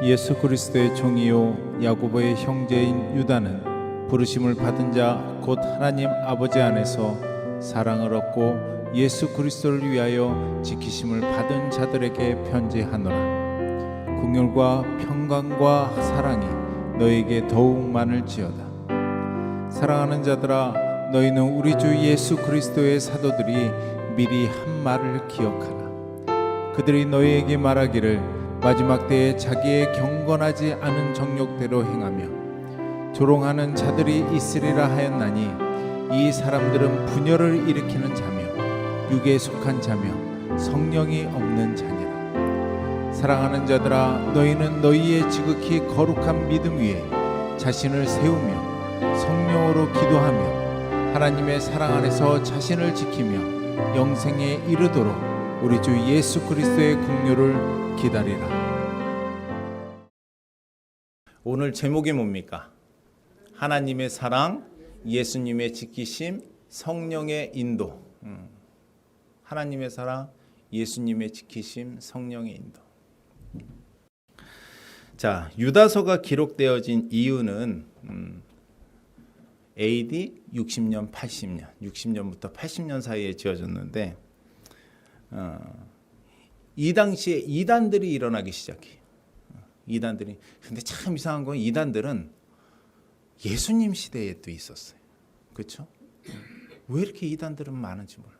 예수 그리스도의 종이요 야고보의 형제인 유다는 부르심을 받은 자 곧 하나님 아버지 안에서 사랑을 얻고 예수 그리스도를 위하여 지키심을 받은 자들에게 편지하노라. 긍휼과 평강과 사랑이 너에게 더욱 많을지어다. 사랑하는 자들아, 너희는 우리 주 예수 그리스도의 사도들이 미리 한 말을 기억하라. 그들이 너희에게 말하기를 마지막 때에 자기의 경건하지 않은 정욕대로 행하며 조롱하는 자들이 있으리라 하였나니, 이 사람들은 분열을 일으키는 자며 육에 속한 자며 성령이 없는 자니라. 사랑하는 자들아, 너희는 너희의 지극히 거룩한 믿음 위에 자신을 세우며 성령으로 기도하며 하나님의 사랑 안에서 자신을 지키며 영생에 이르도록 우리 주 예수 그리스도의 긍휼을 기다리라. 오늘 제목이 뭡니까? 하나님의 사랑, 예수님의 지키심, 성령의 인도. 하나님의 사랑, 예수님의 지키심, 성령의 인도. 자, 유다서가 기록되어진 이유는 AD 60년, 80년, 60년부터 80년 사이에 지어졌는데, 이 당시에 이단들이 일어나기 시작해요. 이단들이. 근데 참 이상한 건 이단들은 예수님 시대에 또 있었어요. 그렇죠? 왜 이렇게 이단들은 많은지 몰라.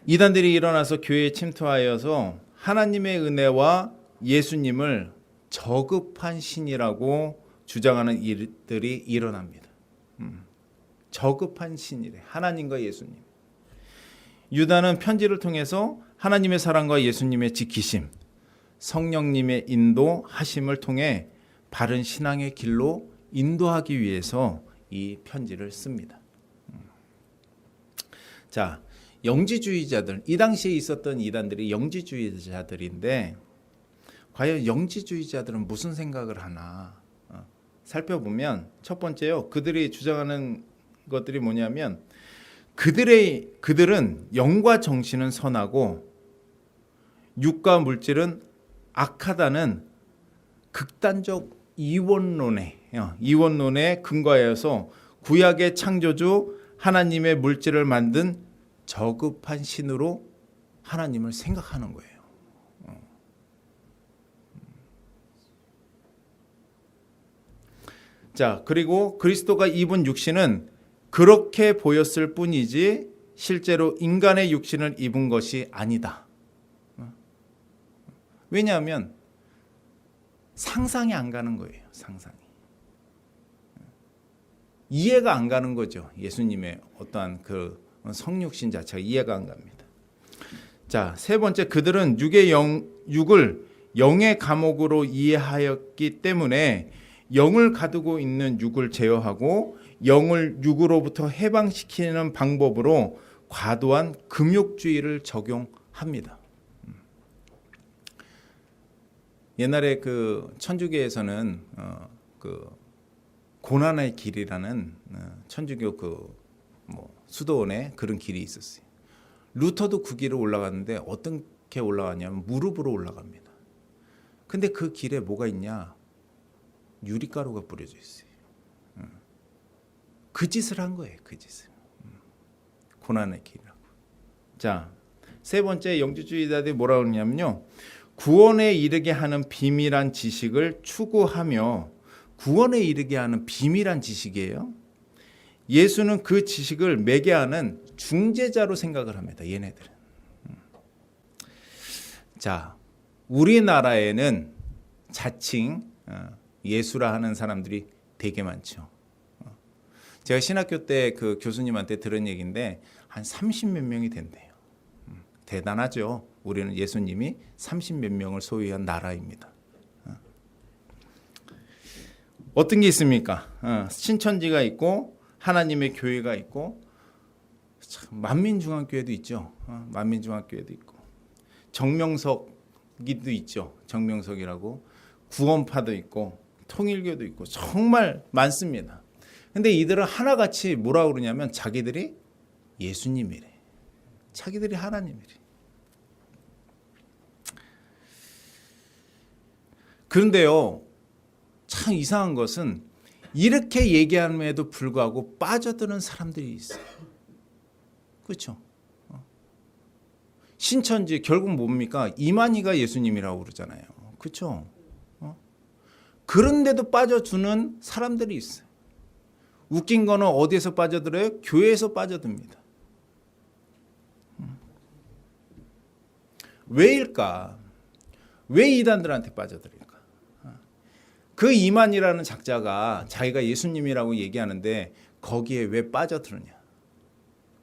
이단들이 일어나서 교회에 침투하여서 하나님의 은혜와 예수님을 저급한 신이라고 주장하는 일들이 일어납니다. 저급한 신이래. 하나님과 예수님. 유다는 편지를 통해서 하나님의 사랑과 예수님의 지키심, 성령님의 인도하심을 통해 바른 신앙의 길로 인도하기 위해서 이 편지를 씁니다. 자, 영지주의자들, 이 당시에 있었던 이단들이 영지주의자들인데, 과연 영지주의자들은 무슨 생각을 하나 살펴보면, 첫 번째요, 그들이 주장하는 것들이 뭐냐면, 그들은 영과 정신은 선하고 육과 물질은 악하다는 극단적 이원론에 근거하여서 구약의 창조주 하나님의 물질을 만든 저급한 신으로 하나님을 생각하는 거예요. 자, 그리고 그리스도가 입은 육신은 그렇게 보였을 뿐이지 실제로 인간의 육신을 입은 것이 아니다. 왜냐하면 상상이 안 가는 거예요. 상상이. 이해가 안 가는 거죠. 예수님의 어떠한 그 성육신 자체가 이해가 안 갑니다. 자, 세 번째, 그들은 육을 영의 감옥으로 이해하였기 때문에 영을 가두고 있는 육을 제어하고 영을 육으로부터 해방시키는 방법으로 과도한 금욕주의를 적용합니다. 옛날에 그 천주교에서는 그 고난의 길이라는 천주교 그 수도원에 그런 길이 있었어요. 루터도 그 길을 올라갔는데 어떻게 올라가냐면 무릎으로 올라갑니다. 근데 그 길에 뭐가 있냐? 유리가루가 뿌려져 있어요. 그 짓을 한 거예요. 그 짓을. 고난의 길이라고. 자, 세 번째, 영지주의자들이 뭐라고 그러냐면요, 구원에 이르게 하는 비밀한 지식을 추구하며, 구원에 이르게 하는 비밀한 지식이에요. 예수는 그 지식을 매개하는 중재자로 생각을 합니다. 얘네들은. 자, 우리나라에는 자칭 예수라 하는 사람들이 되게 많죠. 제가 신학교 때 그 교수님한테 들은 얘기인데 한 30몇 명이 된대요. 대단하죠. 우리는 예수님이 30몇 명을 소유한 나라입니다. 어떤 게 있습니까? 신천지가 있고 하나님의 교회가 있고 만민중앙교회도 있죠. 만민중앙교회도 있고 정명석이도 있죠. 정명석이라고 구원파도 있고 통일교도 있고 정말 많습니다. 근데 이들은 하나같이 뭐라고 그러냐면 자기들이 예수님이래. 자기들이 하나님이래. 그런데요, 참 이상한 것은 이렇게 얘기함에도 불구하고 빠져드는 사람들이 있어요. 그렇죠? 신천지 결국 뭡니까? 이만희가 예수님이라고 그러잖아요. 그렇죠? 그런데도 빠져주는 사람들이 있어요. 웃긴 거는 어디에서 빠져들어요? 교회에서 빠져듭니다. 왜일까? 왜 이단들한테 빠져들일까? 그 이만이라는 작자가 자기가 예수님이라고 얘기하는데 거기에 왜 빠져드느냐?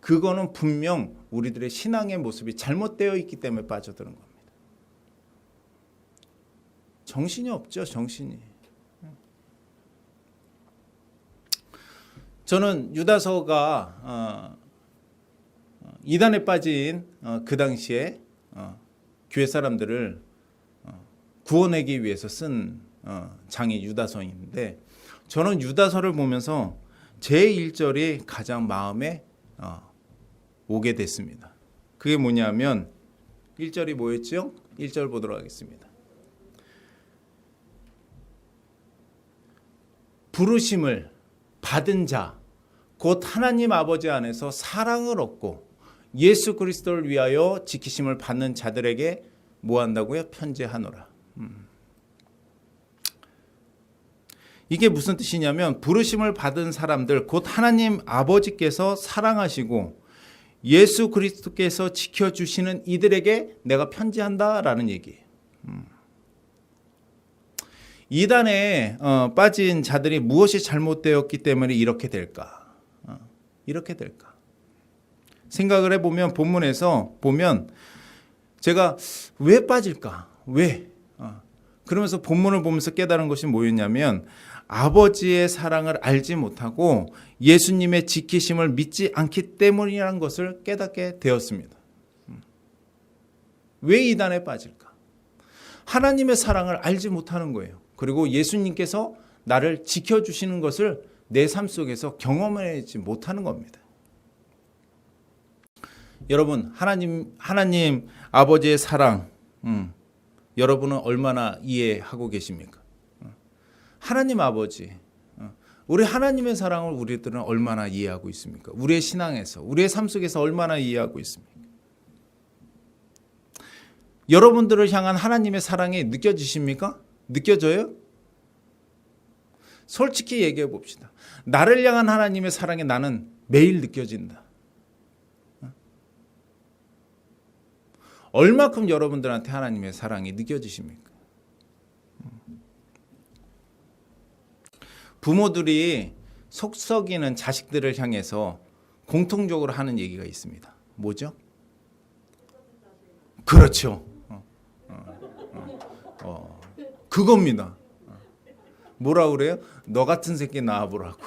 그거는 분명 우리들의 신앙의 모습이 잘못되어 있기 때문에 빠져드는 겁니다. 정신이 없죠, 정신이. 저는 유다서가 이단에 빠진 그 당시에 교회 사람들을 구원하기 위해서 쓴 장이 유다서인데, 저는 유다서를 보면서 제1절이 가장 마음에 오게 됐습니다. 그게 뭐냐면 1절이 뭐였죠? 1절 보도록 하겠습니다. 부르심을 받은 자, 곧 하나님 아버지 안에서 사랑을 얻고 예수 그리스도를 위하여 지키심을 받는 자들에게 뭐 한다고요? 편지하노라. 이게 무슨 뜻이냐면, 부르심을 받은 사람들, 곧 하나님 아버지께서 사랑하시고 예수 그리스도께서 지켜주시는 이들에게 내가 편지한다라는 얘기예요. 이단에 빠진 자들이 무엇이 잘못되었기 때문에 이렇게 될까? 이렇게 될까? 생각을 해보면, 본문에서 보면 제가 왜 빠질까? 왜? 그러면서 본문을 보면서 깨달은 것이 뭐였냐면, 아버지의 사랑을 알지 못하고 예수님의 지키심을 믿지 않기 때문이라는 것을 깨닫게 되었습니다. 왜 이단에 빠질까? 하나님의 사랑을 알지 못하는 거예요. 그리고 예수님께서 나를 지켜주시는 것을 내 삶 속에서 경험하지 못하는 겁니다. 여러분, 하나님 아버지의 사랑, 여러분은 얼마나 이해하고 계십니까? 하나님 아버지, 우리 하나님의 사랑을 우리들은 얼마나 이해하고 있습니까? 우리의 신앙에서, 우리의 삶 속에서 얼마나 이해하고 있습니까? 여러분들을 향한 하나님의 사랑이 느껴지십니까? 느껴져요? 솔직히 얘기해 봅시다. 나를 향한 하나님의 사랑이 나는 매일 느껴진다. 얼마큼 여러분들한테 하나님의 사랑이 느껴지십니까? 부모들이 속썩이는 자식들을 향해서 공통적으로 하는 얘기가 있습니다. 뭐죠? 그렇죠. 그겁니다. 뭐라 그래요? 너 같은 새끼 낳아보라고,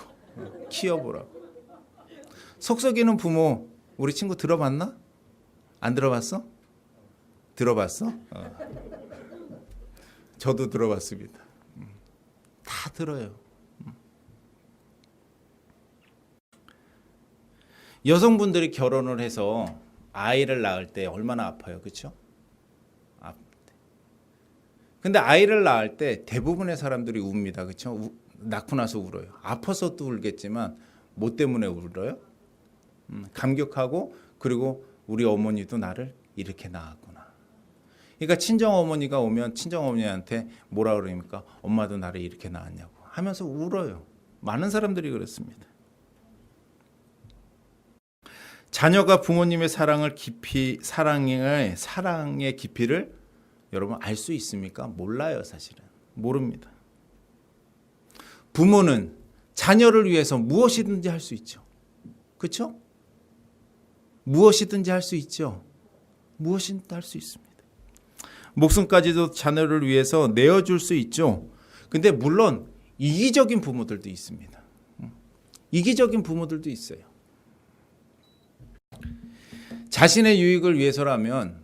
키워보라고. 속썩이는 부모, 우리 친구 들어봤나? 안 들어봤어? 들어봤어? 저도 들어봤습니다. 다 들어요. 여성분들이 결혼을 해서 아이를 낳을 때 얼마나 아파요, 그렇죠? 근데 아이를 낳을 때 대부분의 사람들이 웁니다, 그렇죠? 낳고 나서 울어요. 아파서도 울겠지만 뭐 때문에 울어요? 감격하고, 그리고 우리 어머니도 나를 이렇게 낳았구나. 그러니까 친정 어머니가 오면 친정 어머니한테 뭐라 그럽니까? 엄마도 나를 이렇게 낳았냐고 하면서 울어요. 많은 사람들이 그렇습니다. 자녀가 부모님의 사랑의 깊이를 여러분 알 수 있습니까? 몰라요, 사실은. 모릅니다. 부모는 자녀를 위해서 무엇이든지 할 수 있죠. 그렇죠? 무엇이든지 할 수 있죠. 무엇이든지 할 수 있습니다. 목숨까지도 자녀를 위해서 내어줄 수 있죠. 근데 물론 이기적인 부모들도 있습니다. 이기적인 부모들도 있어요. 자신의 유익을 위해서라면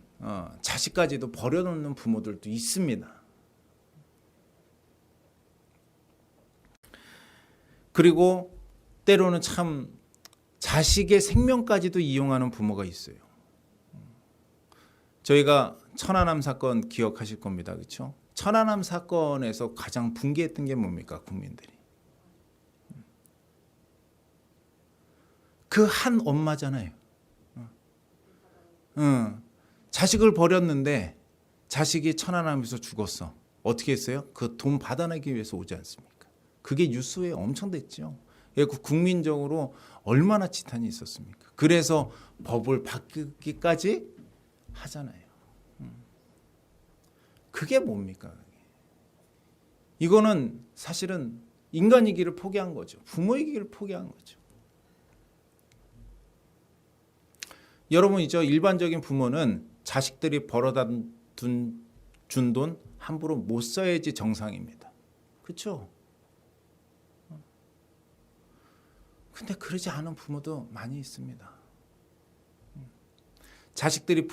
자식까지도 버려놓는 부모들도 있습니다. 그리고 때로는 참 자식의 생명까지도 이용하는 부모가 있어요. 저희가 천안함 사건 기억하실 겁니다. 그렇죠? 천안함 사건에서 가장 붕괴했던 게 뭡니까? 국민들이. 그 한 엄마잖아요. 자식을 버렸는데 자식이 천안함에서 죽었어. 어떻게 했어요? 그 돈 받아내기 위해서 오지 않습니까? 그게 뉴스에 엄청 됐죠. 국민적으로 얼마나 지탄이 있었습니까? 그래서 법을 바꾸기까지 하잖아요. 그게 뭡니까? 이거는 사실은 인간이기를 포기한 거죠. 부모이기를 포기한 거죠. 여러분이죠. 일반적인 부모는 자식들이 벌어다 준 돈 함부로 못 써야지 정상입니다. 그렇죠? 근데 그러지 않은 부모도 많이 있습니다. 자식들이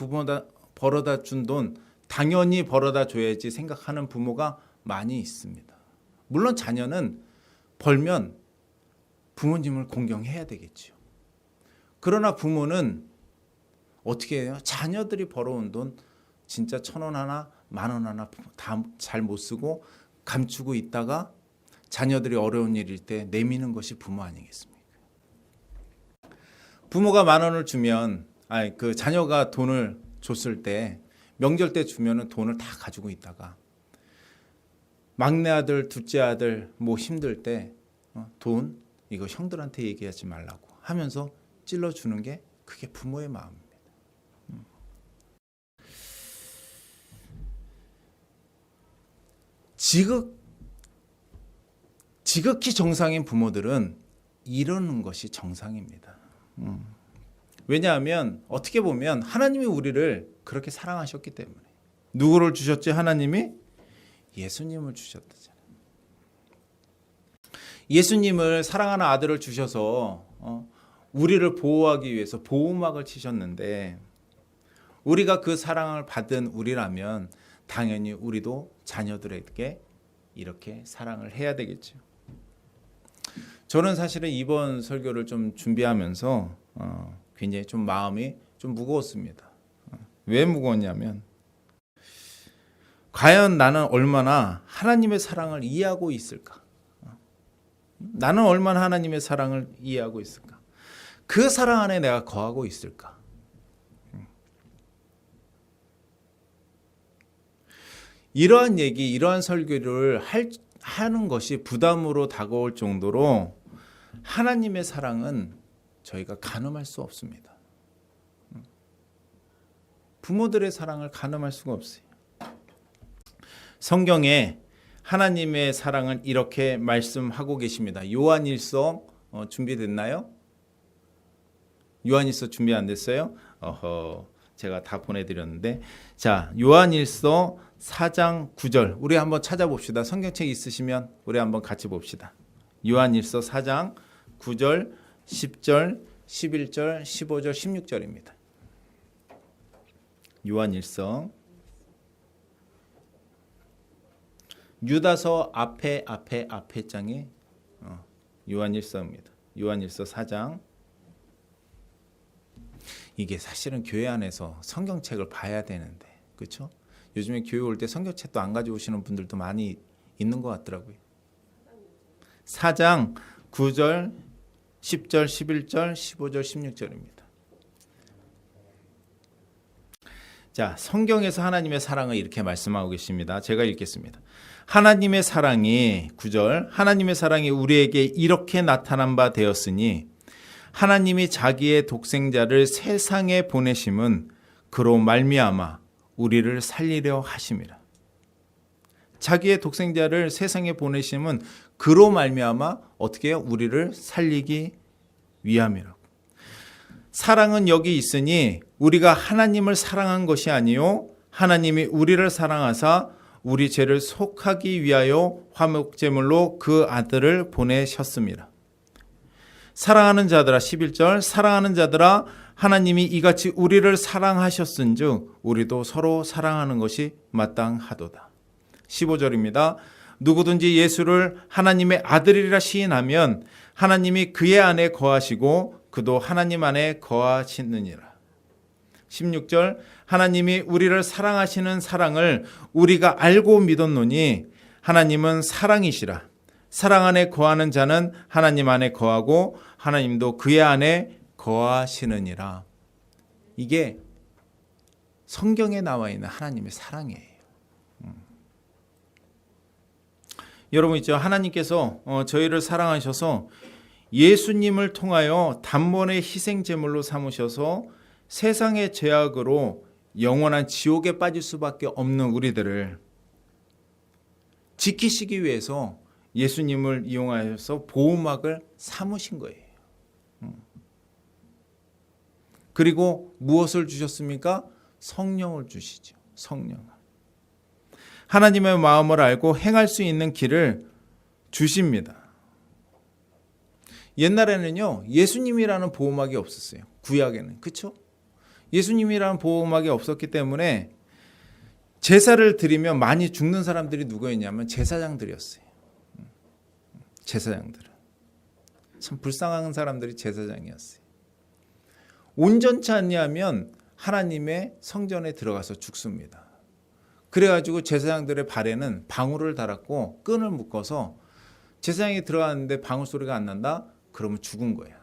벌어다 준 돈 당연히 벌어다 줘야지 생각하는 부모가 많이 있습니다. 물론 자녀는 벌면 부모님을 공경해야 되겠죠. 그러나 부모는 어떻게 해요? 자녀들이 벌어온 돈 진짜 1,000원 하나, 10,000원 하나 다 잘 못 쓰고 감추고 있다가 자녀들이 어려운 일일 때 내미는 것이 부모 아니겠습니까? 부모가 10,000원을 주면, 그 자녀가 돈을 줬을 때 명절 때 주면은 돈을 다 가지고 있다가 막내 아들, 둘째 아들 뭐 힘들 때 돈 이거 형들한테 얘기하지 말라고 하면서 찔러 주는 게 그게 부모의 마음입니다. 지극히 정상인 부모들은 이러는 것이 정상입니다. 왜냐하면 어떻게 보면 하나님이 우리를 그렇게 사랑하셨기 때문에. 누구를 주셨지? 하나님이 예수님을 주셨다잖아요. 예수님을 사랑하는 아들을 주셔서 우리를 보호하기 위해서 보호막을 치셨는데 우리가 그 사랑을 받은 우리라면 당연히 우리도 자녀들에게 이렇게 사랑을 해야 되겠죠. 저는 사실은 이번 설교를 좀 준비하면서 굉장히 좀 마음이 좀 무거웠습니다. 왜 무거웠냐면 과연 나는 얼마나 하나님의 사랑을 이해하고 있을까? 나는 얼마나 하나님의 사랑을 이해하고 있을까? 그 사랑 안에 내가 거하고 있을까? 이러한 얘기, 이러한 설교를 하는 것이 부담으로 다가올 정도로 하나님의 사랑은 저희가 가늠할 수 없습니다. 부모들의 사랑을 가늠할 수가 없어요. 성경에 하나님의 사랑을 이렇게 말씀하고 계십니다. 요한일서 준비됐나요? 요한일서 준비 안 됐어요? 제가 다 보내드렸는데 자, 요한일서 4장 9절 우리 한번 찾아봅시다. 성경책 있으시면 우리 한번 같이 봅시다. 요한일서 4장 9절, 10절, 11절, 15절, 16절입니다. 요한일서 유다서 앞에 장에 요한일서입니다. 요한일서 4장. 이게 사실은 교회 안에서 성경책을 봐야 되는데, 그렇죠? 요즘에 교회 올 때 성경책도 안 가져오시는 분들도 많이 있는 것 같더라고요. 4장 9절, 10절, 11절, 15절, 16절입니다. 자, 성경에서 하나님의 사랑을 이렇게 말씀하고 계십니다. 제가 읽겠습니다. 하나님의 사랑이 9절 하나님의 사랑이 우리에게 이렇게 나타난 바 되었으니 하나님이 자기의 독생자를 세상에 보내심은 그로 말미암아 우리를 살리려 하심이라. 자기의 독생자를 세상에 보내심은 그로 말미암아 어떻게 해요? 우리를 살리기 위함이라고. 사랑은 여기 있으니 우리가 하나님을 사랑한 것이 아니요 하나님이 우리를 사랑하사 우리 죄를 속하기 위하여 화목제물로 그 아들을 보내셨습니다. 사랑하는 자들아 11절 사랑하는 자들아 하나님이 이같이 우리를 사랑하셨은즉 우리도 서로 사랑하는 것이 마땅하도다. 15절입니다. 누구든지 예수를 하나님의 아들이라 시인하면 하나님이 그의 안에 거하시고 그도 하나님 안에 거하시느니라. 16절 하나님이 우리를 사랑하시는 사랑을 우리가 알고 믿었노니 하나님은 사랑이시라. 사랑 안에 거하는 자는 하나님 안에 거하고 하나님도 그의 안에 거하시느니라. 이게 성경에 나와 있는 하나님의 사랑이에요. 여러분 있죠. 하나님께서 저희를 사랑하셔서 예수님을 통하여 단번에 희생 제물로 삼으셔서 세상의 죄악으로 영원한 지옥에 빠질 수밖에 없는 우리들을 지키시기 위해서 예수님을 이용하여서 보호막을 삼으신 거예요. 그리고 무엇을 주셨습니까? 성령을 주시죠. 성령을. 하나님의 마음을 알고 행할 수 있는 길을 주십니다. 옛날에는요, 예수님이라는 보호막이 없었어요. 구약에는. 그렇죠? 예수님이라는 보호막이 없었기 때문에 제사를 드리면 많이 죽는 사람들이 누구였냐면 제사장들이었어요. 제사장들은. 참 불쌍한 사람들이 제사장이었어요. 온전치 않냐면 하나님의 성전에 들어가서 죽습니다. 그래가지고 제사장들의 발에는 방울을 달았고 끈을 묶어서 제사장이 들어갔는데 방울 소리가 안 난다? 그러면 죽은 거야.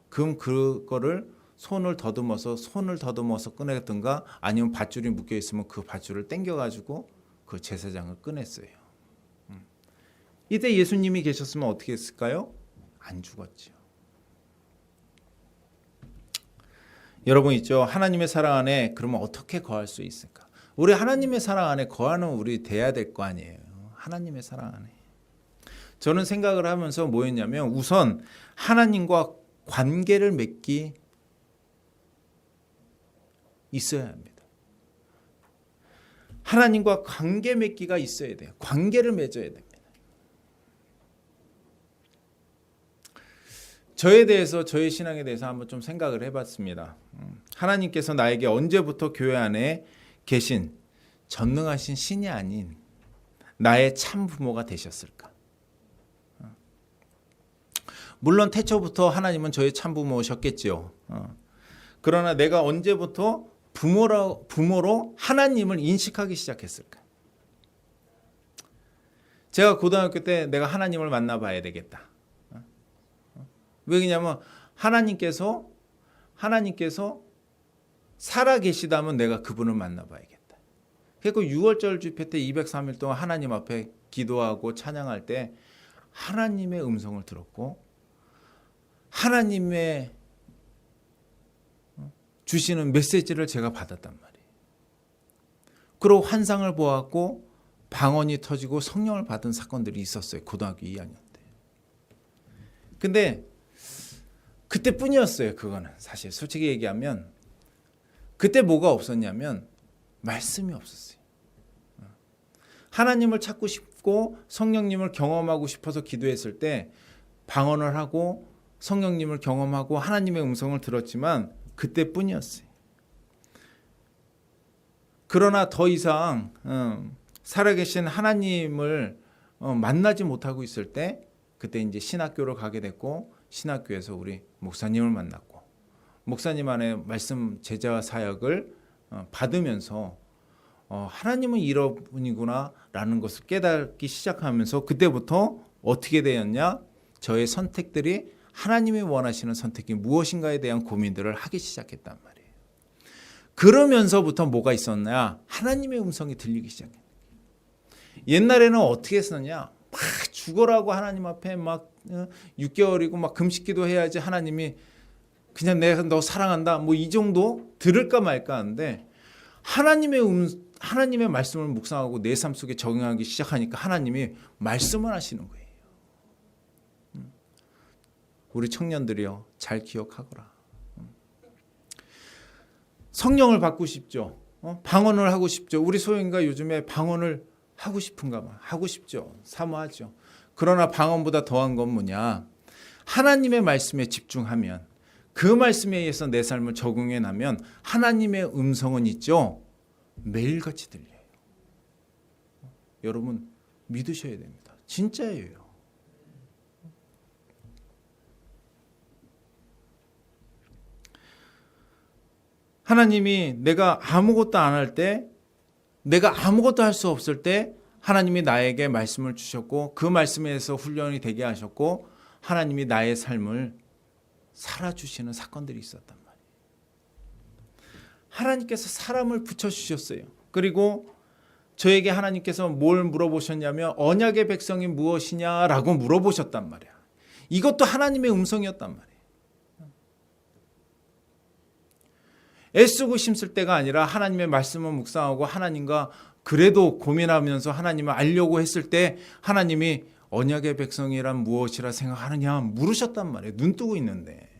그럼 그거를 손을 더듬어서 꺼내든가 아니면 밧줄이 묶여 있으면 그 밧줄을 당겨가지고 그 제사장을 꺼냈어요. 이때 예수님이 계셨으면 어떻게 했을까요? 안 죽었죠. 여러분 있죠. 하나님의 사랑 안에 그러면 어떻게 거할 수 있을까? 우리 하나님의 사랑 안에 거하는 우리 돼야 될 거 아니에요. 하나님의 사랑 안에. 저는 생각을 하면서 뭐였냐면 우선 하나님과 관계를 맺기 있어야 합니다. 하나님과 관계 맺기가 있어야 돼요. 관계를 맺어야 됩니다. 저에 대해서 저의 신앙에 대해서 한번 좀 생각을 해봤습니다. 하나님께서 나에게 언제부터 교회 안에 계신 전능하신 신이 아닌 나의 참 부모가 되셨을까? 물론 태초부터 하나님은 저의 참 부모셨겠지요. 그러나 내가 언제부터 부모로 하나님을 인식하기 시작했을까? 제가 고등학교 때 내가 하나님을 만나봐야 되겠다. 왜냐면 하나님께서 살아 계시다면 내가 그분을 만나봐야겠다. 그래서 6월절 집회 때 203일 동안 하나님 앞에 기도하고 찬양할 때 하나님의 음성을 들었고 하나님의 주시는 메시지를 제가 받았단 말이에요. 그리고 환상을 보았고 방언이 터지고 성령을 받은 사건들이 있었어요. 고등학교 2학년 때. 근데 그때뿐이었어요. 그거는 사실 솔직히 얘기하면 그때 뭐가 없었냐면 말씀이 없었어요. 하나님을 찾고 싶고 성령님을 경험하고 싶어서 기도했을 때 방언을 하고 성령님을 경험하고 하나님의 음성을 들었지만 그때뿐이었어요. 그러나 더 이상 살아계신 하나님을 만나지 못하고 있을 때 그때 이제 신학교를 가게 됐고 신학교에서 우리 목사님을 만났고 목사님 안에 말씀 제자 사역을 받으면서 하나님은 이런 분이구나라는 것을 깨닫기 시작하면서 그때부터 어떻게 되었냐? 저의 선택들이 하나님이 원하시는 선택이 무엇인가에 대한 고민들을 하기 시작했단 말이에요. 그러면서부터 뭐가 있었냐? 하나님의 음성이 들리기 시작했어요. 옛날에는 어떻게 했었냐? 막 죽어라고 하나님 앞에 막 6개월이고 막 금식기도 해야지 하나님이 그냥 내가 너 사랑한다 뭐 이 정도 들을까 말까 하는데 하나님의 말씀을 묵상하고 내 삶 속에 적용하기 시작하니까 하나님이 말씀을 하시는 거예요. 우리 청년들이요 잘 기억하거라. 성령을 받고 싶죠. 방언을 하고 싶죠. 우리 소영이가 요즘에 방언을 하고 싶은가 봐. 하고 싶죠. 사모하죠. 그러나 방언보다 더한 건 뭐냐? 하나님의 말씀에 집중하면 그 말씀에 의해서 내 삶을 적용해 나면 하나님의 음성은 있죠. 매일같이 들려요. 여러분 믿으셔야 됩니다. 진짜예요. 하나님이 내가 아무것도 안 할 때, 내가 아무것도 할 수 없을 때 하나님이 나에게 말씀을 주셨고 그 말씀에서 훈련이 되게 하셨고 하나님이 나의 삶을 살아주시는 사건들이 있었단 말이에요. 하나님께서 사람을 붙여주셨어요. 그리고 저에게 하나님께서 뭘 물어보셨냐면 언약의 백성이 무엇이냐라고 물어보셨단 말이야. 이것도 하나님의 음성이었단 말이에요. 애쓰고 힘쓸 때가 아니라 하나님의 말씀을 묵상하고 하나님과 그래도 고민하면서 하나님을 알려고 했을 때 하나님이 언약의 백성이란 무엇이라 생각하느냐 물으셨단 말이에요. 눈 뜨고 있는데.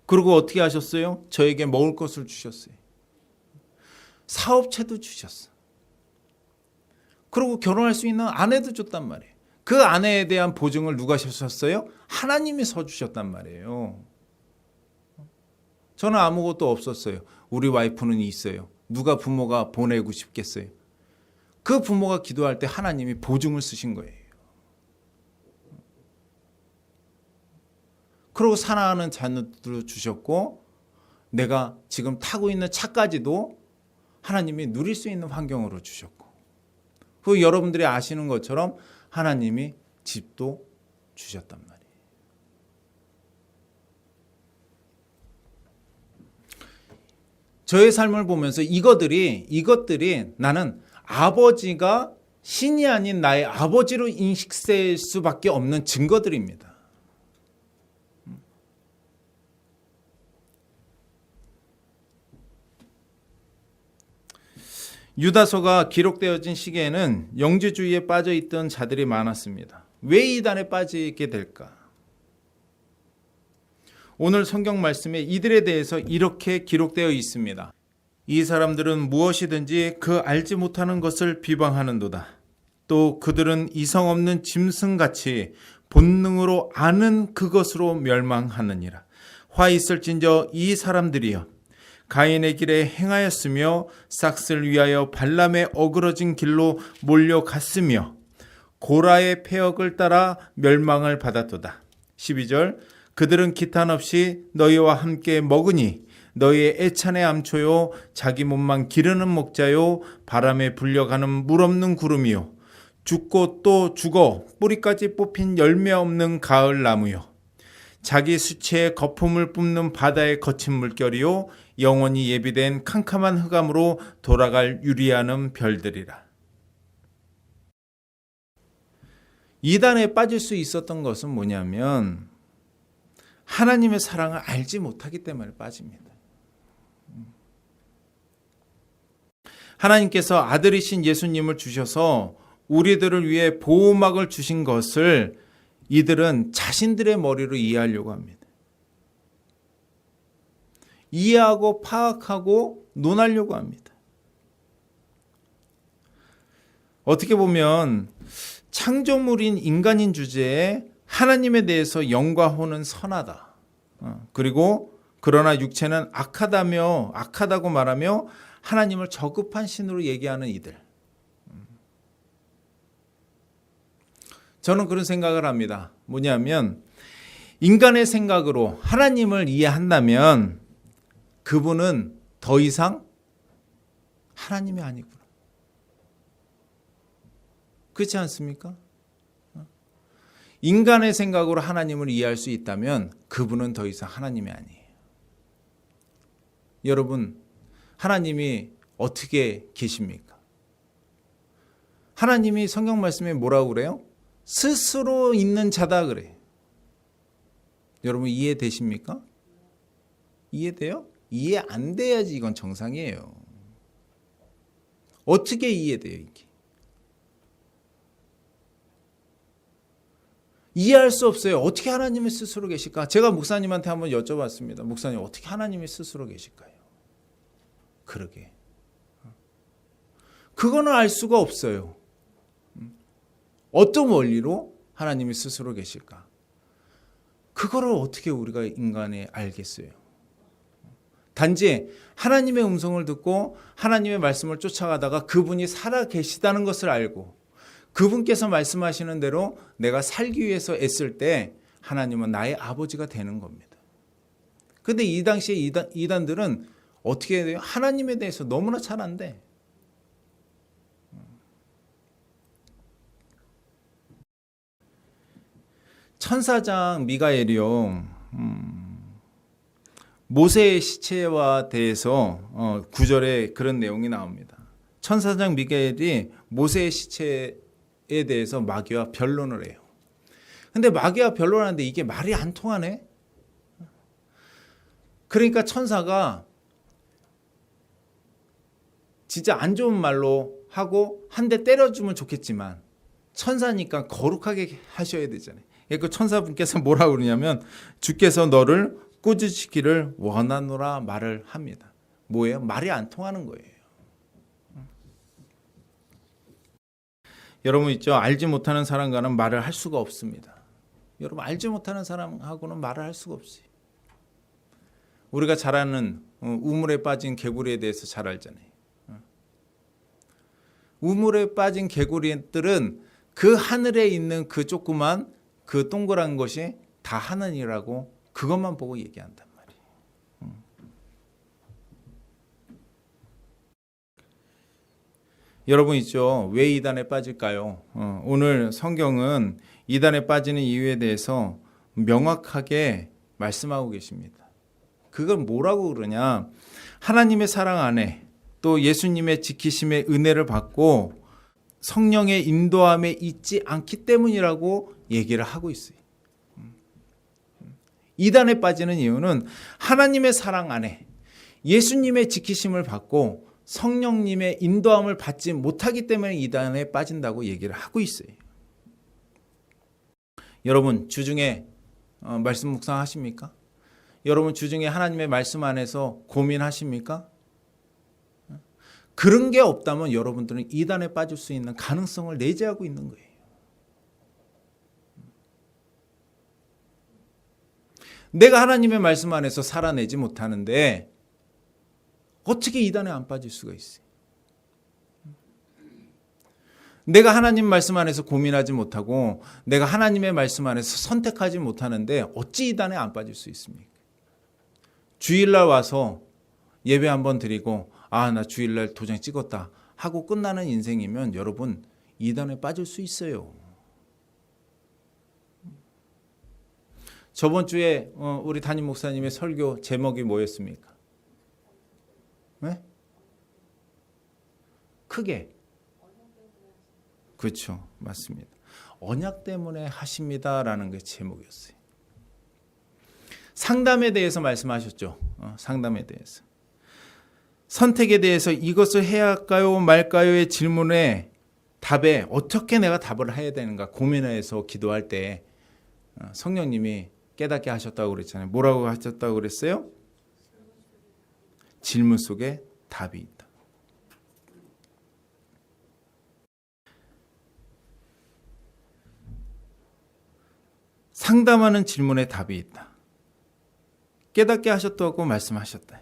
그리고 어떻게 하셨어요? 저에게 먹을 것을 주셨어요. 사업체도 주셨어. 그리고 결혼할 수 있는 아내도 줬단 말이에요. 그 아내에 대한 보증을 누가 하셨어요? 하나님이 서주셨단 말이에요. 저는 아무것도 없었어요. 우리 와이프는 있어요. 누가 부모가 보내고 싶겠어요? 그 부모가 기도할 때 하나님이 보증을 쓰신 거예요. 그리고 사랑하는 자녀들도 주셨고 내가 지금 타고 있는 차까지도 하나님이 누릴 수 있는 환경으로 주셨고 그 여러분들이 아시는 것처럼 하나님이 집도 주셨단 말이에요. 저의 삶을 보면서 이것들이 나는 아버지가 신이 아닌 나의 아버지로 인식될 수밖에 없는 증거들입니다. 유다서가 기록되어진 시기에는 영지주의에 빠져있던 자들이 많았습니다. 왜 이단에 빠지게 될까? 오늘 성경 말씀에 이들에 대해서 이렇게 기록되어 있습니다. 이 사람들은 무엇이든지 그 알지 못하는 것을 비방하는도다. 또 그들은 이성 없는 짐승같이 본능으로 아는 그것으로 멸망하느니라. 화 있을진저 이 사람들이여 가인의 길에 행하였으며 삭슬 위하여 발람의 어그러진 길로 몰려갔으며 고라의 폐역을 따라 멸망을 받았도다. 12절 그들은 기탄 없이 너희와 함께 먹으니 너희의 애찬의 암초요 자기 몸만 기르는 목자요 바람에 불려가는 물 없는 구름이요 죽고 또 죽어 뿌리까지 뽑힌 열매 없는 가을 나무요 자기 수치의 거품을 뿜는 바다의 거친 물결이요 영원히 예비된 캄캄한 흑암으로 돌아갈 유리하는 별들이라. 이단에 빠질 수 있었던 것은 뭐냐면 하나님의 사랑을 알지 못하기 때문에 빠집니다. 하나님께서 아들이신 예수님을 주셔서 우리들을 위해 보호막을 주신 것을 이들은 자신들의 머리로 이해하려고 합니다. 이해하고 파악하고 논하려고 합니다. 어떻게 보면 창조물인 인간인 주제에 하나님에 대해서 영과 혼은 선하다. 그리고 그러나 육체는 악하다고 말하며 하나님을 저급한 신으로 얘기하는 이들. 저는 그런 생각을 합니다. 뭐냐면 인간의 생각으로 하나님을 이해한다면 그분은 더 이상 하나님이 아니구나. 그렇지 않습니까? 인간의 생각으로 하나님을 이해할 수 있다면 그분은 더 이상 하나님이 아니에요. 여러분, 하나님이 어떻게 계십니까? 하나님이 성경 말씀에 뭐라고 그래요? 스스로 있는 자다 그래요. 여러분 이해되십니까? 이해돼요? 이해 안 돼야지 이건 정상이에요. 어떻게 이해돼요 이게? 이해할 수 없어요. 어떻게 하나님이 스스로 계실까? 제가 목사님한테 한번 여쭤봤습니다. 목사님 어떻게 하나님이 스스로 계실까요? 그러게. 그거는 알 수가 없어요. 어떤 원리로 하나님이 스스로 계실까? 그거를 어떻게 우리가 인간이 알겠어요? 단지 하나님의 음성을 듣고 하나님의 말씀을 쫓아가다가 그분이 살아 계시다는 것을 알고 그분께서 말씀하시는 대로 내가 살기 위해서 애쓸 때 하나님은 나의 아버지가 되는 겁니다. 근데 이 당시에 이단들은 어떻게 해야 돼요? 하나님에 대해서 너무나 잘 안돼. 천사장 미가엘이요. 모세의 시체와 대해서 구절에 그런 내용이 나옵니다. 천사장 미가엘이 모세의 시체에 대해서 마귀와 변론을 해요. 근데 마귀와 변론하는데 이게 말이 안 통하네. 그러니까 천사가 진짜 안 좋은 말로 하고 한 대 때려주면 좋겠지만 천사니까 거룩하게 하셔야 되잖아요. 그 천사분께서 뭐라고 그러냐면 주께서 너를 꾸짖기를 원하노라 말을 합니다. 뭐예요? 말이 안 통하는 거예요. 여러분 있죠? 알지 못하는 사람과는 말을 할 수가 없습니다. 여러분 알지 못하는 사람하고는 말을 할 수가 없어요. 우리가 잘 아는 우물에 빠진 개구리에 대해서 잘 알잖아요. 우물에 빠진 개구리들은 그 하늘에 있는 그 조그만 그 동그란 것이 다 하나님이라고 그것만 보고 얘기한단 말이에요. 여러분 있죠? 왜 이단에 빠질까요? 오늘 성경은 이단에 빠지는 이유에 대해서 명확하게 말씀하고 계십니다. 그건 뭐라고 그러냐? 하나님의 사랑 안에 또 예수님의 지키심의 은혜를 받고 성령의 인도함에 있지 않기 때문이라고 얘기를 하고 있어요. 이단에 빠지는 이유는 하나님의 사랑 안에 예수님의 지키심을 받고 성령님의 인도함을 받지 못하기 때문에 이단에 빠진다고 얘기를 하고 있어요. 여러분 주중에 말씀 묵상하십니까? 여러분 주중에 하나님의 말씀 안에서 고민하십니까? 그런 게 없다면 여러분들은 이단에 빠질 수 있는 가능성을 내재하고 있는 거예요. 내가 하나님의 말씀 안에서 살아내지 못하는데 어떻게 이단에 안 빠질 수가 있어요? 내가 하나님 말씀 안에서 고민하지 못하고 내가 하나님의 말씀 안에서 선택하지 못하는데 어찌 이단에 안 빠질 수 있습니까? 주일날 와서 예배 한번 드리고 나 주일날 도장 찍었다 하고 끝나는 인생이면 여러분 이단에 빠질 수 있어요. 저번 주에 우리 담임 목사님의 설교 제목이 뭐였습니까? 네? 크게. 그렇죠. 맞습니다. 언약 때문에 하십니다라는 게 제목이었어요. 상담에 대해서 말씀하셨죠. 상담에 대해서. 선택에 대해서 이것을 해야 할까요 말까요의 질문에 답에 어떻게 내가 답을 해야 되는가 고민해서 기도할 때 성령님이 깨닫게 하셨다고 그랬잖아요. 뭐라고 하셨다고 그랬어요? 질문 속에 답이 있다. 상담하는 질문에 답이 있다. 깨닫게 하셨다고 말씀하셨단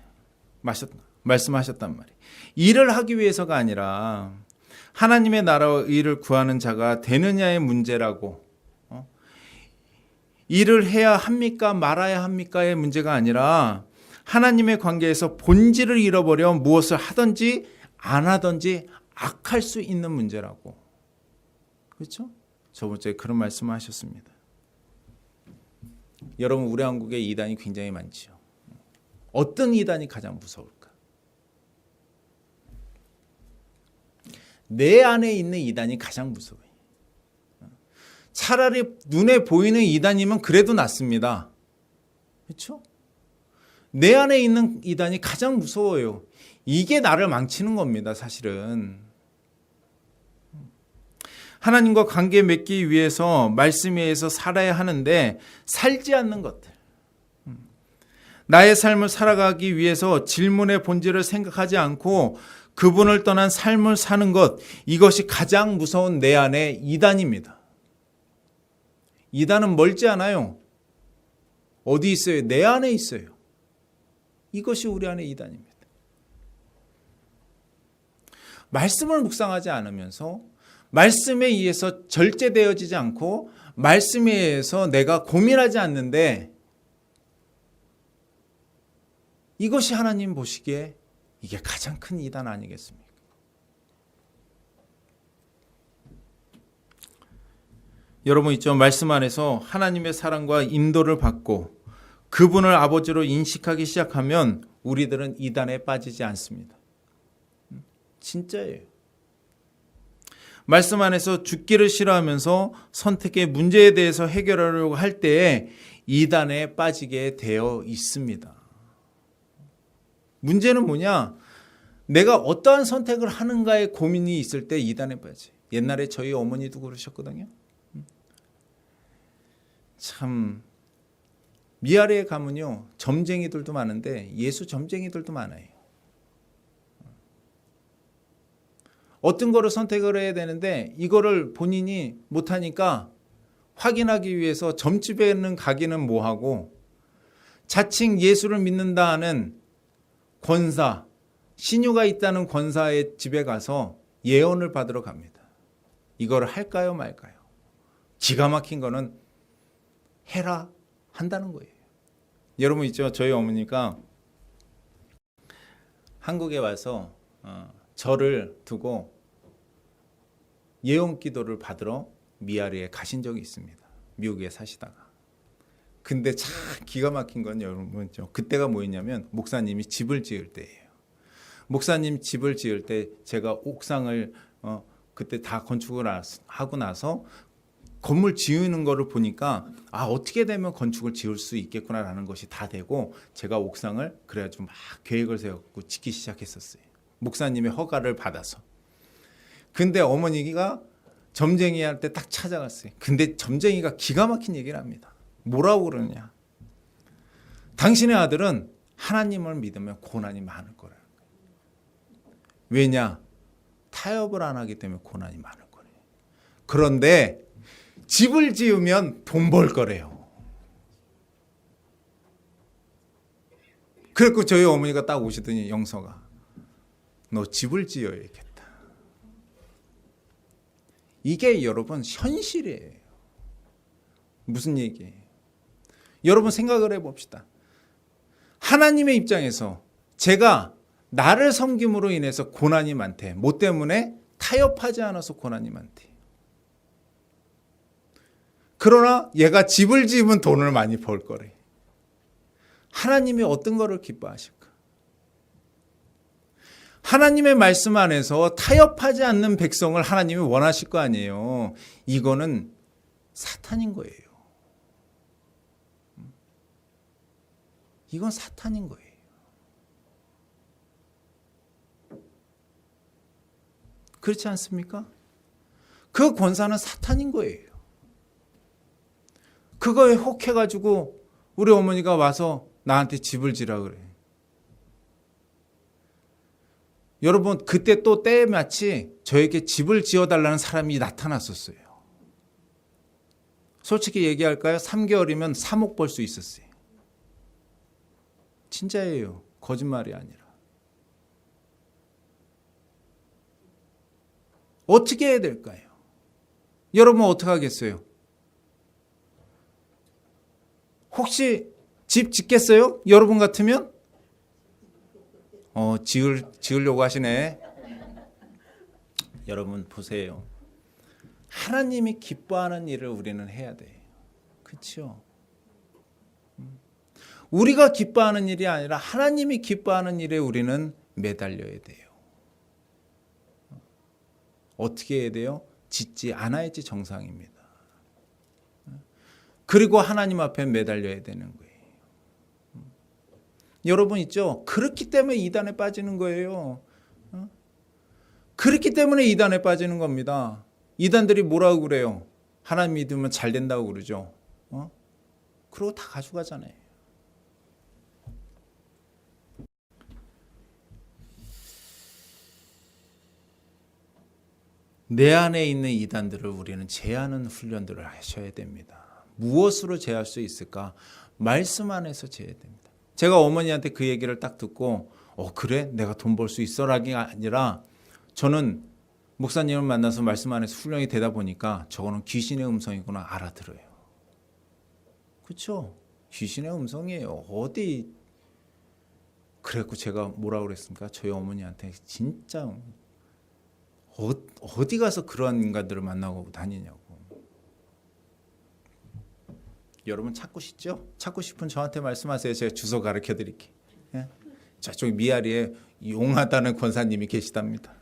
말이에요. 일을 하기 위해서가 아니라 하나님의 나라와 의를 구하는 자가 되느냐의 문제라고. 일을 해야 합니까 말아야 합니까의 문제가 아니라 하나님의 관계에서 본질을 잃어버려 무엇을 하든지 안 하든지 악할 수 있는 문제라고. 그렇죠? 저번 주에 그런 말씀을 하셨습니다. 여러분 우리 한국에 이단이 굉장히 많죠. 어떤 이단이 가장 무서울까? 내 안에 있는 이단이 가장 무서워요. 차라리 눈에 보이는 이단이면 그래도 낫습니다. 그렇죠? 내 안에 있는 이단이 가장 무서워요. 이게 나를 망치는 겁니다, 사실은. 하나님과 관계 맺기 위해서 말씀에 의해서 살아야 하는데 살지 않는 것들. 나의 삶을 살아가기 위해서 질문의 본질을 생각하지 않고 그분을 떠난 삶을 사는 것, 이것이 가장 무서운 내 안의 이단입니다. 이단은 멀지 않아요. 어디 있어요? 내 안에 있어요. 이것이 우리 안의 이단입니다. 말씀을 묵상하지 않으면서 말씀에 의해서 절제되어지지 않고 말씀에 의해서 내가 고민하지 않는데 이것이 하나님 보시기에 이게 가장 큰 이단 아니겠습니까? 여러분 있죠? 말씀 안에서 하나님의 사랑과 인도를 받고 그분을 아버지로 인식하기 시작하면 우리들은 이단에 빠지지 않습니다. 진짜예요. 말씀 안에서 죽기를 싫어하면서 선택의 문제에 대해서 해결하려고 할 때에 이단에 빠지게 되어 있습니다. 문제는 뭐냐? 내가 어떠한 선택을 하는가에 고민이 있을 때 이단에 빠지. 옛날에 저희 어머니도 그러셨거든요. 참 미아리에 가면요 점쟁이들도 많은데 예수 점쟁이들도 많아요. 어떤 거를 선택을 해야 되는데 이거를 본인이 못하니까 확인하기 위해서 점집에는 가기는 뭐하고 자칭 예수를 믿는다 하는 권사, 신유가 있다는 권사의 집에 가서 예언을 받으러 갑니다. 이걸 할까요 말까요? 기가 막힌 거는 해라 한다는 거예요. 여러분 있죠? 저희 어머니가 한국에 와서 저를 두고 예언 기도를 받으러 미아리에 가신 적이 있습니다. 미국에 사시다가. 근데 참 기가 막힌 건 여러분 그때가 뭐였냐면 목사님이 집을 지을 때예요. 목사님 집을 지을 때 제가 옥상을 그때 다 건축을 하고 나서 건물 지으는 거를 보니까 어떻게 되면 건축을 지을 수 있겠구나라는 것이 다 되고 제가 옥상을 그래가지고 막 계획을 세웠고 짓기 시작했었어요. 목사님의 허가를 받아서. 근데 어머니가 점쟁이 할 때 딱 찾아갔어요. 근데 점쟁이가 기가 막힌 얘기를 합니다. 뭐라고 그러냐? 당신의 아들은 하나님을 믿으면 고난이 많을 거라는 거예요. 왜냐? 타협을 안 하기 때문에 고난이 많을 거래요. 그런데 집을 지으면 돈 벌 거래요. 그래서 저희 어머니가 딱 오시더니 영서가 너 집을 지어야겠다. 이게 여러분 현실이에요. 무슨 얘기예요? 여러분 생각을 해봅시다. 하나님의 입장에서 제가 나를 섬김으로 인해서 고난이 많대. 뭐 때문에? 타협하지 않아서 고난이 많대. 그러나 얘가 집을 지으면 돈을 많이 벌 거래. 하나님이 어떤 거를 기뻐하실까? 하나님의 말씀 안에서 타협하지 않는 백성을 하나님이 원하실 거 아니에요. 이거는 사탄인 거예요. 이건 사탄인 거예요. 그렇지 않습니까? 그 권사는 사탄인 거예요. 그거에 혹해가지고 우리 어머니가 와서 나한테 집을 지라 그래. 여러분 그때 또 때에 마치 저에게 집을 지어달라는 사람이 나타났었어요. 솔직히 얘기할까요? 3개월이면 3억 벌 수 있었어요. 진짜예요. 거짓말이 아니라. 어떻게 해야 될까요? 여러분 어떻게 하겠어요? 혹시 집 짓겠어요? 여러분 같으면? 지으려고 하시네. 여러분 보세요. 하나님이 기뻐하는 일을 우리는 해야 돼요. 그렇죠? 우리가 기뻐하는 일이 아니라 하나님이 기뻐하는 일에 우리는 매달려야 돼요. 어떻게 해야 돼요? 짓지 않아야지 정상입니다. 그리고 하나님 앞에 매달려야 되는 거예요. 여러분 있죠? 그렇기 때문에 이단에 빠지는 거예요. 그렇기 때문에 이단에 빠지는 겁니다. 이단들이 뭐라고 그래요? 하나님 믿으면 잘 된다고 그러죠. 그러고 다 가져가잖아요. 내 안에 있는 이단들을 우리는 제하는 훈련들을 하셔야 됩니다. 무엇으로 제할 수 있을까? 말씀 안에서 제해야 됩니다. 제가 어머니한테 그 얘기를 딱 듣고 그래? 내가 돈 벌 수 있어라기 아니라 저는 목사님을 만나서 말씀 안에서 훈련이 되다 보니까 저거는 귀신의 음성이구나 알아들어요. 그렇죠? 귀신의 음성이에요. 그래갖고 제가 뭐라 그랬습니까? 저희 어머니한테 진짜 어디 가서 그런 인간들을 만나고 다니냐고. 여러분 찾고 싶죠? 찾고 싶은 저한테 말씀하세요. 제가 주소 가르쳐 드릴게요. 예? 저쪽 미아리에 용하다는 권사님이 계시답니다.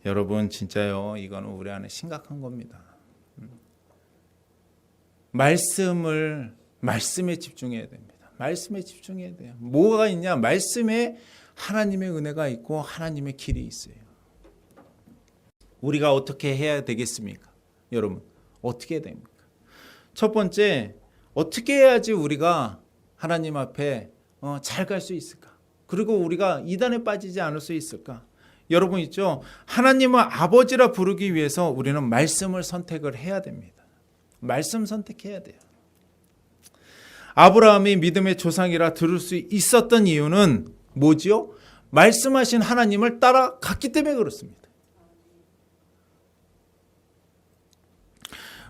여러분 진짜요. 이거는 우리 안에 심각한 겁니다. 말씀에 집중해야 됩니다. 말씀에 집중해야 돼요. 뭐가 있냐? 말씀에 하나님의 은혜가 있고 하나님의 길이 있어요. 우리가 어떻게 해야 되겠습니까? 여러분 어떻게 해야 됩니까? 첫 번째, 어떻게 해야지 우리가 하나님 앞에 잘 갈 수 있을까? 그리고 우리가 이단에 빠지지 않을 수 있을까? 여러분 있죠? 하나님을 아버지라 부르기 위해서 우리는 말씀을 선택을 해야 됩니다. 말씀 선택해야 돼요. 아브라함이 믿음의 조상이라 들을 수 있었던 이유는 뭐지요? 말씀하신 하나님을 따라갔기 때문에 그렇습니다.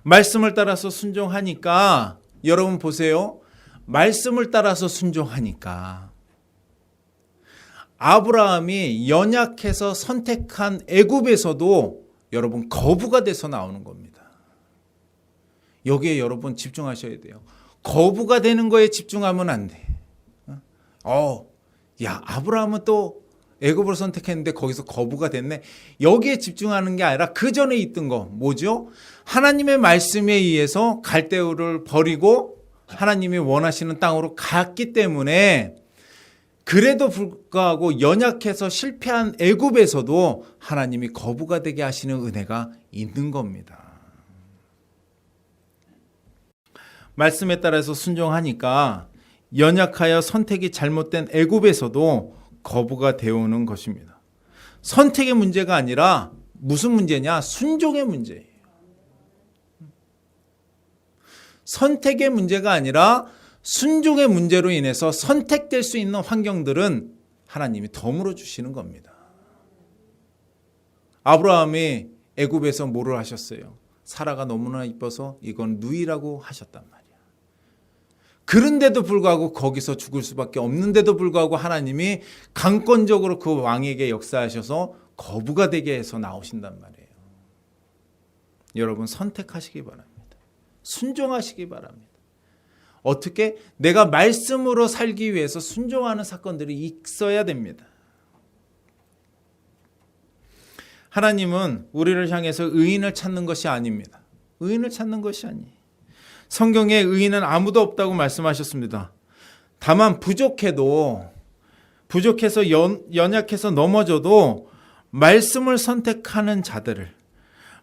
말씀을 따라서 순종하니까 여러분 보세요. 말씀을 따라서 순종하니까 아브라함이 연약해서 선택한 애굽에서도 여러분 거부가 돼서 나오는 겁니다. 여기에 여러분 집중하셔야 돼요. 거부가 되는 거에 집중하면 안 돼. 아브라함은 또 애굽을 선택했는데 거기서 거부가 됐네. 여기에 집중하는 게 아니라 그 전에 있던 거 뭐죠? 하나님의 말씀에 의해서 갈대우를 버리고 하나님이 원하시는 땅으로 갔기 때문에 그래도 불구하고 연약해서 실패한 애굽에서도 하나님이 거부가 되게 하시는 은혜가 있는 겁니다. 말씀에 따라서 순종하니까 연약하여 선택이 잘못된 애굽에서도 거부가 되어오는 것입니다. 선택의 문제가 아니라 무슨 문제냐? 순종의 문제예요. 선택의 문제가 아니라 순종의 문제로 인해서 선택될 수 있는 환경들은 하나님이 덤으로 주시는 겁니다. 아브라함이 애굽에서 뭐를 하셨어요? 사라가 너무나 이뻐서 이건 누이라고 하셨단 말이야. 그런데도 불구하고 거기서 죽을 수밖에 없는데도 불구하고 하나님이 강권적으로 그 왕에게 역사하셔서 거부가 되게 해서 나오신단 말이에요. 여러분 선택하시기 바랍니다. 순종하시기 바랍니다. 어떻게? 내가 말씀으로 살기 위해서 순종하는 사건들이 있어야 됩니다. 하나님은 우리를 향해서 의인을 찾는 것이 아닙니다. 의인을 찾는 것이 아니에요. 성경에 의인은 아무도 없다고 말씀하셨습니다. 다만 부족해서 연약해서 넘어져도 말씀을 선택하는 자들을,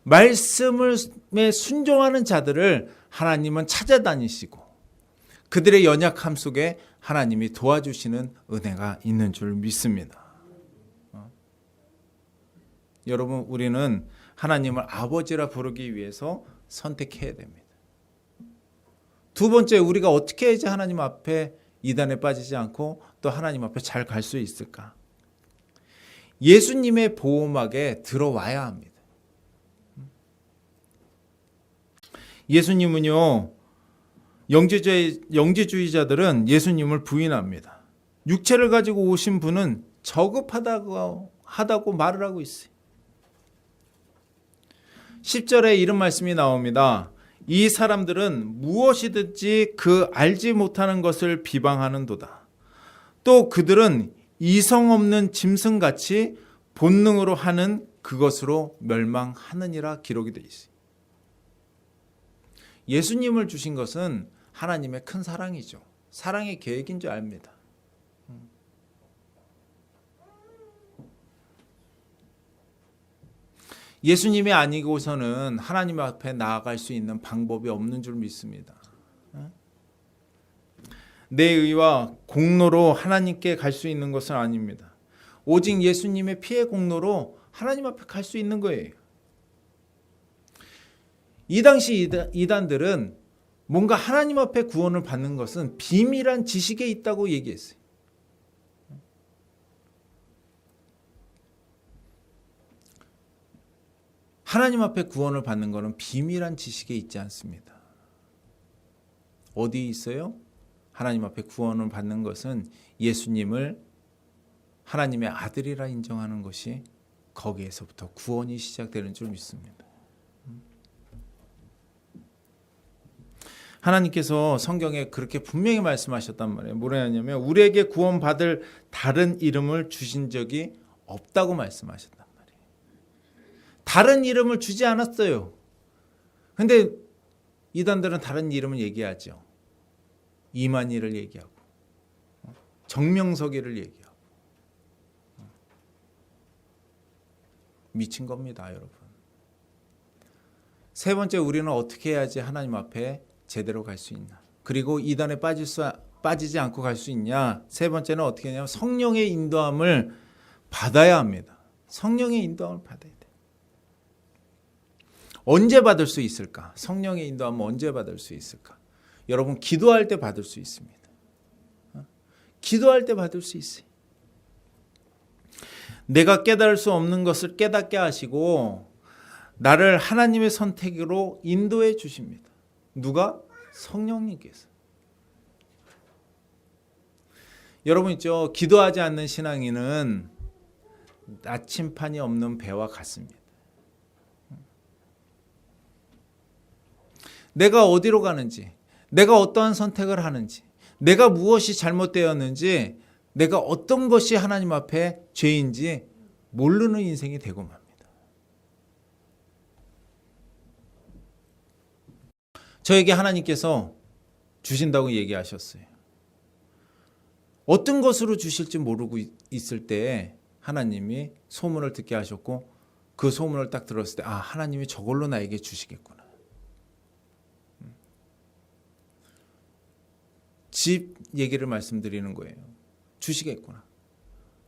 말씀에 순종하는 자들을 하나님은 찾아다니시고 그들의 연약함 속에 하나님이 도와주시는 은혜가 있는 줄 믿습니다. 여러분 우리는 하나님을 아버지라 부르기 위해서 선택해야 됩니다. 두 번째, 우리가 어떻게 해야지 하나님 앞에 이단에 빠지지 않고 또 하나님 앞에 잘 갈 수 있을까? 예수님의 보호막에 들어와야 합니다. 예수님은요, 영지주의자들은 예수님을 부인합니다. 육체를 가지고 오신 분은 저급하다고 말을 하고 있어요. 10절에 이런 말씀이 나옵니다. 이 사람들은 무엇이든지 그 알지 못하는 것을 비방하는도다. 또 그들은 이성 없는 짐승같이 본능으로 하는 그것으로 멸망하느니라 기록이 되어 있어요. 예수님을 주신 것은 하나님의 큰 사랑이죠. 사랑의 계획인 줄 압니다. 예수님이 아니고서는 하나님 앞에 나아갈 수 있는 방법이 없는 줄 믿습니다. 내 의와 공로로 하나님께 갈 수 있는 것은 아닙니다. 오직 예수님의 피의 공로로 하나님 앞에 갈 수 있는 거예요. 이 당시 이단들은 뭔가 하나님 앞에 구원을 받는 것은 비밀한 지식에 있다고 얘기했어요. 하나님 앞에 구원을 받는 것은 비밀한 지식에 있지 않습니다. 어디 있어요? 하나님 앞에 구원을 받는 것은 예수님을 하나님의 아들이라 인정하는 것이 거기에서부터 구원이 시작되는 줄 믿습니다. 하나님께서 성경에 그렇게 분명히 말씀하셨단 말이에요. 뭐냐면 우리에게 구원받을 다른 이름을 주신 적이 없다고 말씀하셨단 말이에요. 다른 이름을 주지 않았어요. 근데 이단들은 다른 이름을 얘기하죠. 이만희를 얘기하고 정명석이를 얘기하고 미친 겁니다, 여러분. 세 번째, 우리는 어떻게 해야지 하나님 앞에 제대로 갈 수 있나? 그리고 이단에 빠지지 않고 갈 수 있냐? 세 번째는 어떻게 하냐면 성령의 인도함을 받아야 합니다. 성령의 인도함을 받아야 돼. 언제 받을 수 있을까? 성령의 인도함을 언제 받을 수 있을까? 여러분, 기도할 때 받을 수 있습니다. 기도할 때 받을 수 있어요. 내가 깨달을 수 없는 것을 깨닫게 하시고 나를 하나님의 선택으로 인도해 주십니다. 누가? 성령님께서. 여러분 있죠? 기도하지 않는 신앙인은 나침판이 없는 배와 같습니다. 내가 어디로 가는지, 내가 어떠한 선택을 하는지, 내가 무엇이 잘못되었는지, 내가 어떤 것이 하나님 앞에 죄인지 모르는 인생이 되고 맙니다. 저에게 하나님께서 주신다고 얘기하셨어요. 어떤 것으로 주실지 모르고 있을 때 하나님이 소문을 듣게 하셨고 그 소문을 딱 들었을 때 하나님이 저걸로 나에게 주시겠구나. 집 얘기를 말씀드리는 거예요. 주시겠구나.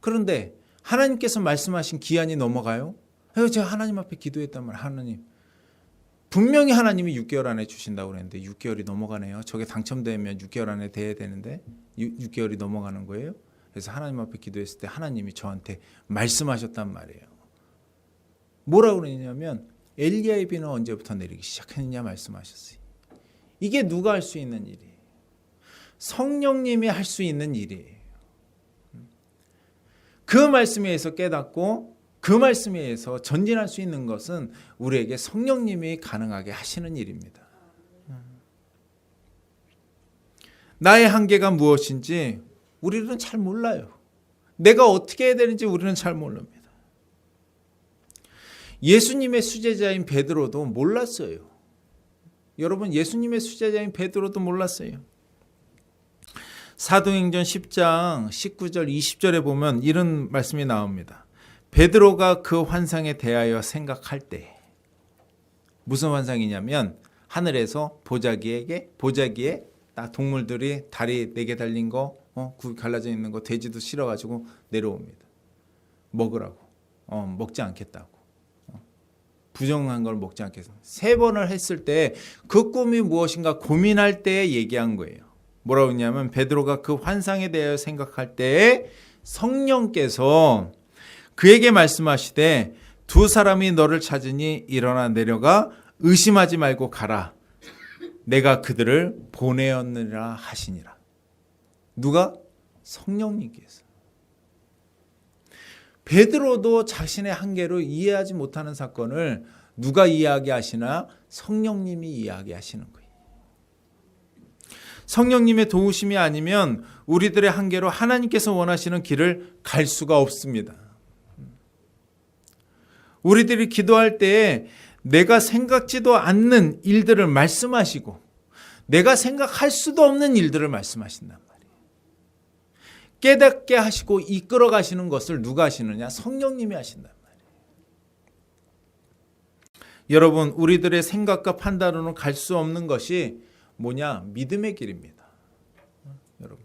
그런데 하나님께서 말씀하신 기한이 넘어가요. 제가 하나님 앞에 기도했단 말이에요. 하나님, 분명히 하나님이 6개월 안에 주신다고 그랬는데 6개월이 넘어가네요. 저게 당첨되면 6개월 안에 돼야 되는데 6개월이 넘어가는 거예요. 그래서 하나님 앞에 기도했을 때 하나님이 저한테 말씀하셨단 말이에요. 뭐라고 그러냐면 엘리야의 비는 언제부터 내리기 시작했느냐 말씀하셨어요. 이게 누가 할 수 있는 일이에요? 성령님이 할 수 있는 일이에요. 그 말씀에 의해서 깨닫고 그 말씀에 의해서 전진할 수 있는 것은 우리에게 성령님이 가능하게 하시는 일입니다. 나의 한계가 무엇인지 우리는 잘 몰라요. 내가 어떻게 해야 되는지 우리는 잘 모릅니다. 예수님의 수제자인 베드로도 몰랐어요. 여러분, 예수님의 수제자인 베드로도 몰랐어요. 사도행전 10장 19절 20절에 보면 이런 말씀이 나옵니다. 베드로가 그 환상에 대하여 생각할 때, 무슨 환상이냐면 하늘에서 보자기에 딱 동물들이 다리 4개 달린 거, 갈라져 있는 거, 돼지도 실어가지고 내려옵니다. 먹으라고. 먹지 않겠다고. 부정한 걸 먹지 않겠다. 3번을 했을 때 그 꿈이 무엇인가 고민할 때 얘기한 거예요. 뭐라고 했냐면 베드로가 그 환상에 대하여 생각할 때에 성령께서 그에게 말씀하시되 2 사람이 너를 찾으니 일어나 내려가 의심하지 말고 가라. 내가 그들을 보내었느라 하시니라. 누가? 성령님께서. 베드로도 자신의 한계로 이해하지 못하는 사건을 누가 이해하게 하시나? 성령님이 이해하게 하시는 거예요. 성령님의 도우심이 아니면 우리들의 한계로 하나님께서 원하시는 길을 갈 수가 없습니다. 우리들이 기도할 때에 내가 생각지도 않는 일들을 말씀하시고 내가 생각할 수도 없는 일들을 말씀하신단 말이에요. 깨닫게 하시고 이끌어 가시는 것을 누가 하시느냐? 성령님이 하신단 말이에요. 여러분, 우리들의 생각과 판단으로는 갈 수 없는 것이 뭐냐? 믿음의 길입니다. 여러분,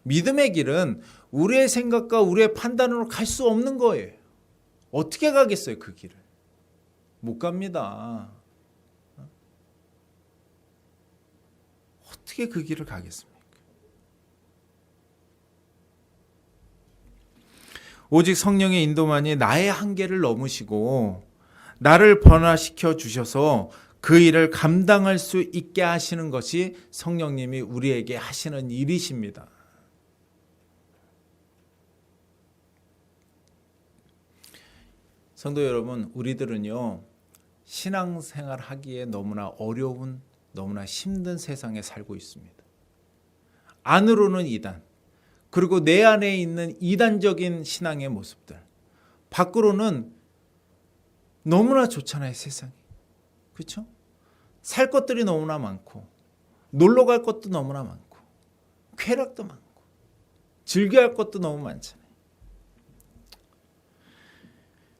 믿음의 길은 우리의 생각과 우리의 판단으로 갈 수 없는 거예요. 어떻게 가겠어요, 그 길을? 못 갑니다. 어떻게 그 길을 가겠습니까? 오직 성령의 인도만이 나의 한계를 넘으시고 나를 변화시켜 주셔서 그 일을 감당할 수 있게 하시는 것이 성령님이 우리에게 하시는 일이십니다. 성도 여러분, 우리들은요, 신앙생활 하기에 너무나 어려운, 너무나 힘든 세상에 살고 있습니다. 안으로는 이단, 그리고 내 안에 있는 이단적인 신앙의 모습들, 밖으로는 너무나 좋잖아요, 세상이. 그렇죠? 살 것들이 너무나 많고, 놀러 갈 것도 너무나 많고, 쾌락도 많고, 즐겨야 할 것도 너무 많잖아요.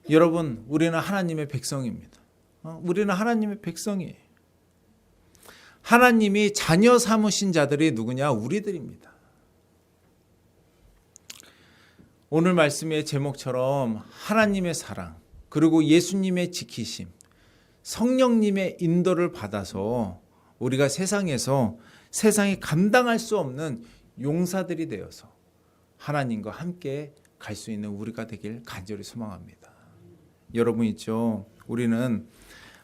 여러분, 우리는 하나님의 백성입니다. 우리는 하나님의 백성이에요. 하나님이 자녀 삼으신 자들이 누구냐? 우리들입니다. 오늘 말씀의 제목처럼 하나님의 사랑, 그리고 예수님의 지키심, 성령님의 인도를 받아서 우리가 세상에서 세상이 감당할 수 없는 용사들이 되어서 하나님과 함께 갈 수 있는 우리가 되길 간절히 소망합니다. 여러분 있죠? 우리는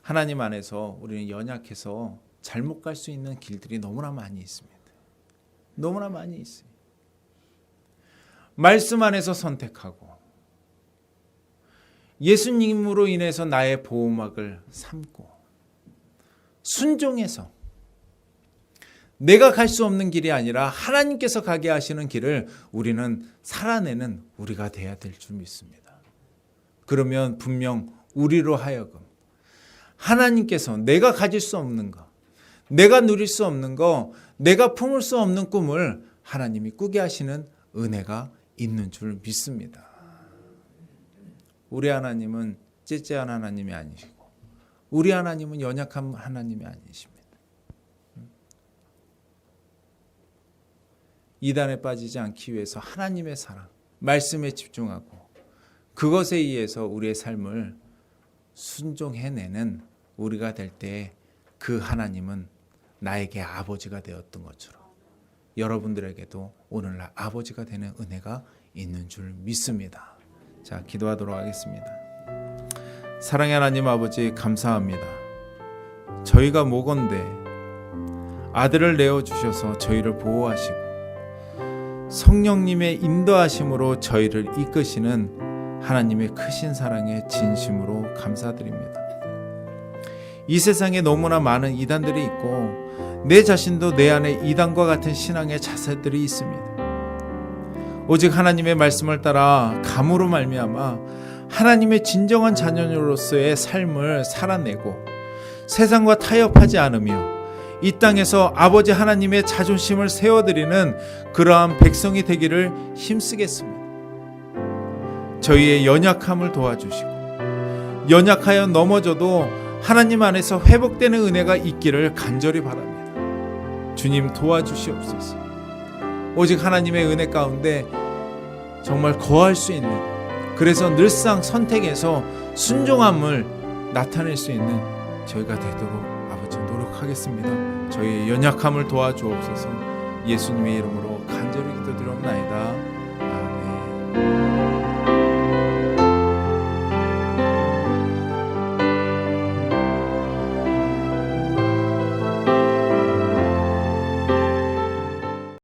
하나님 안에서 우리는 연약해서 잘못 갈 수 있는 길들이 너무나 많이 있습니다. 너무나 많이 있어요. 말씀 안에서 선택하고 예수님으로 인해서 나의 보호막을 삼고 순종해서 내가 갈 수 없는 길이 아니라 하나님께서 가게 하시는 길을 우리는 살아내는 우리가 돼야 될 줄 믿습니다. 그러면 분명 우리로 하여금 하나님께서 내가 가질 수 없는 것, 내가 누릴 수 없는 것, 내가 품을 수 없는 꿈을 하나님이 꾸게 하시는 은혜가 있는 줄 믿습니다. 우리 하나님은 째째한 하나님이 아니시고 우리 하나님은 연약한 하나님이 아니십니다. 이단에 빠지지 않기 위해서 하나님의 사랑, 말씀에 집중하고 그것에 의해서 우리의 삶을 순종해내는 우리가 될 때 그 하나님은 나에게 아버지가 되었던 것처럼 여러분들에게도 오늘날 아버지가 되는 은혜가 있는 줄 믿습니다. 자, 기도하도록 하겠습니다. 사랑의 하나님 아버지, 감사합니다. 저희가 뭐건대 아들을 내어주셔서 저희를 보호하시고 성령님의 인도하심으로 저희를 이끄시는 하나님의 크신 사랑에 진심으로 감사드립니다. 이 세상에 너무나 많은 이단들이 있고 내 자신도 내 안에 이단과 같은 신앙의 자세들이 있습니다. 오직 하나님의 말씀을 따라 감으로 말미암아 하나님의 진정한 자녀로서의 삶을 살아내고 세상과 타협하지 않으며 이 땅에서 아버지 하나님의 자존심을 세워드리는 그러한 백성이 되기를 힘쓰겠습니다. 저희의 연약함을 도와주시고 연약하여 넘어져도 하나님 안에서 회복되는 은혜가 있기를 간절히 바랍니다. 주님 도와주시옵소서. 오직 하나님의 은혜 가운데 정말 거할 수 있는, 그래서 늘상 선택해서 순종함을 나타낼 수 있는 저희가 되도록 아버지 노력하겠습니다. 저희의 연약함을 도와주옵소서. 예수님의 이름으로 간절히 기도드리옵나이다.